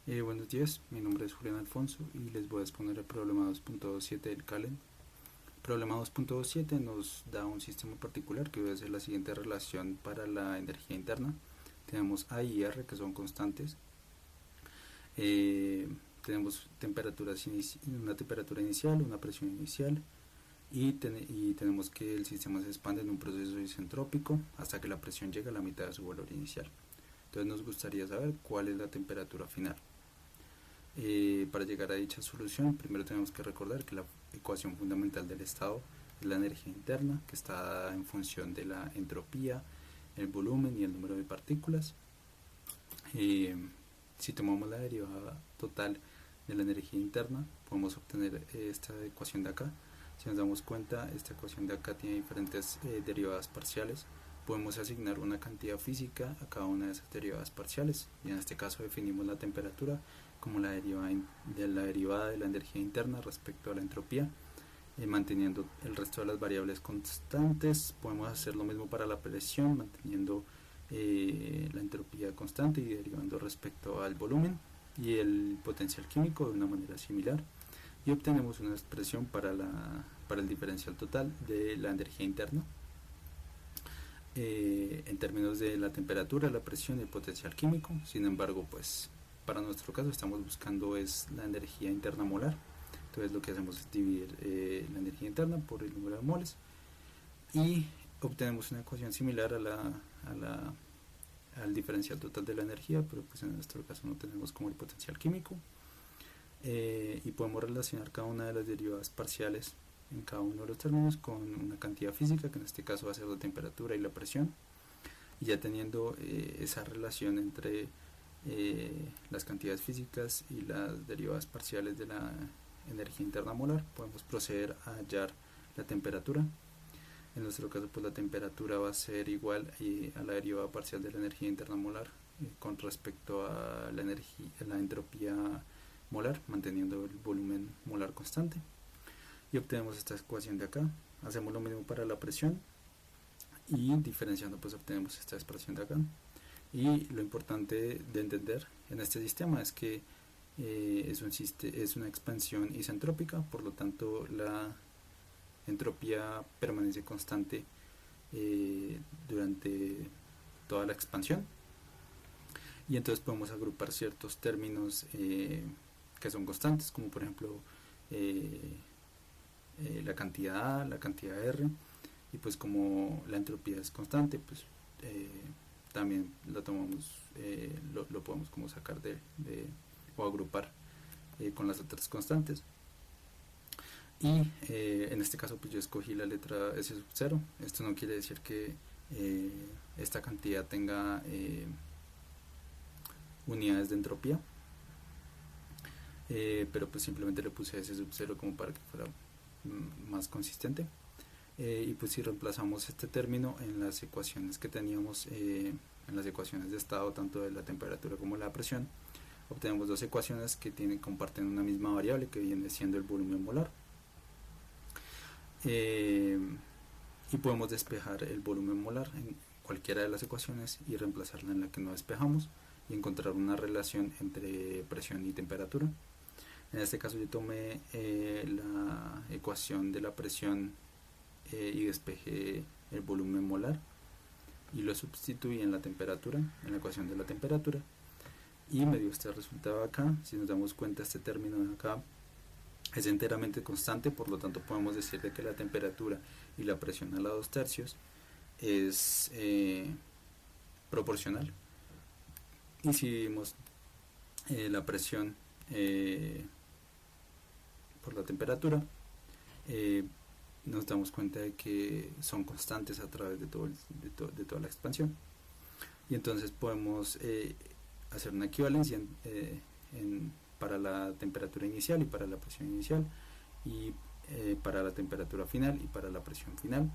Buenos días, mi nombre es Julián Alfonso y les voy a exponer el problema 2.27 del CALEN. El problema 2.27 nos da un sistema particular que obedece la siguiente relación para la energía interna. Tenemos A y R, que son constantes. Tenemos una temperatura inicial, una presión inicial, y tenemos que el sistema se expande en un proceso isentrópico hasta que la presión llega a la mitad de su valor inicial. Entonces nos gustaría saber cuál es la temperatura final. Para llegar a dicha solución, primero tenemos que recordar que la ecuación fundamental del estado es la energía interna, que está dada en función de la entropía, el volumen y el número de partículas. Si tomamos la derivada total de la energía interna, podemos obtener esta ecuación de acá. Si nos damos cuenta, esta ecuación de acá tiene diferentes derivadas parciales. Podemos asignar una cantidad física a cada una de esas derivadas parciales, y en este caso definimos la temperatura como la derivada de la energía interna respecto a la entropía, manteniendo el resto de las variables constantes. Podemos hacer lo mismo para la presión, manteniendo la entropía constante y derivando respecto al volumen y el potencial químico de una manera similar, y obtenemos una expresión para el diferencial total de la energía interna en términos de la temperatura, la presión y el potencial químico. Sin embargo, pues para nuestro caso estamos buscando es la energía interna molar. Entonces lo que hacemos es dividir la energía interna por el número de moles y obtenemos una ecuación similar al diferencial total de la energía, pero pues en nuestro caso no tenemos como el potencial químico. Y podemos relacionar cada una de las derivadas parciales en cada uno de los términos con una cantidad física, que en este caso va a ser la temperatura y la presión, y ya teniendo esa relación entre las cantidades físicas y las derivadas parciales de la energía interna molar, podemos proceder a hallar la temperatura. En nuestro caso, pues la temperatura va a ser igual a la derivada parcial de la energía interna molar con respecto a la entropía molar, manteniendo el volumen molar constante, y obtenemos esta ecuación de acá. Hacemos lo mismo para la presión y diferenciando pues obtenemos esta expresión de acá. Y lo importante de entender en este sistema es que es una expansión isentrópica, por lo tanto la entropía permanece constante durante toda la expansión, y entonces podemos agrupar ciertos términos que son constantes, como por ejemplo la cantidad A, la cantidad R, y pues como la entropía es constante, pues también lo tomamos, lo podemos como sacar o agrupar con las otras constantes. Y en este caso pues yo escogí la letra S sub 0. Esto no quiere decir que esta cantidad tenga unidades de entropía, pero pues simplemente le puse S sub 0 como para que fuera más consistente. Y pues si reemplazamos este término en las ecuaciones que teníamos, en las ecuaciones de estado tanto de la temperatura como de la presión, obtenemos dos ecuaciones que comparten una misma variable, que viene siendo el volumen molar. Y podemos despejar el volumen molar en cualquiera de las ecuaciones y reemplazarla en la que no despejamos y encontrar una relación entre presión y temperatura. En este caso yo tomé la ecuación de la presión y despejé el volumen molar y lo sustituí en la temperatura, en la ecuación de la temperatura, y me dio este resultado acá. Si nos damos cuenta, este término de acá es enteramente constante, por lo tanto podemos decir de que la temperatura y la presión a la 2/3 es proporcional. Y si vimos la presión por la temperatura, nos damos cuenta de que son constantes a través de toda la expansión, y entonces podemos hacer una equivalencia para la temperatura inicial y para la presión inicial, y para la temperatura final y para la presión final.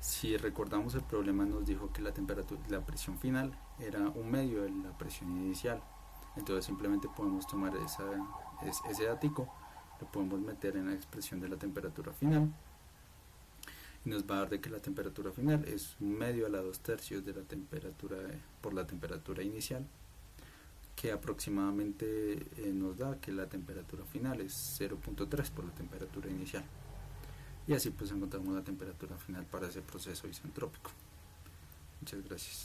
Si recordamos, el problema nos dijo que la presión final era un medio de la presión inicial. Entonces simplemente podemos tomar ese dático, lo podemos meter en la expresión de la temperatura final, y nos va a dar de que la temperatura final es un medio a la 2/3 de la temperatura por la temperatura inicial, que aproximadamente nos da que la temperatura final es 0.3 por la temperatura inicial, y así pues encontramos la temperatura final para ese proceso isentrópico. Muchas gracias.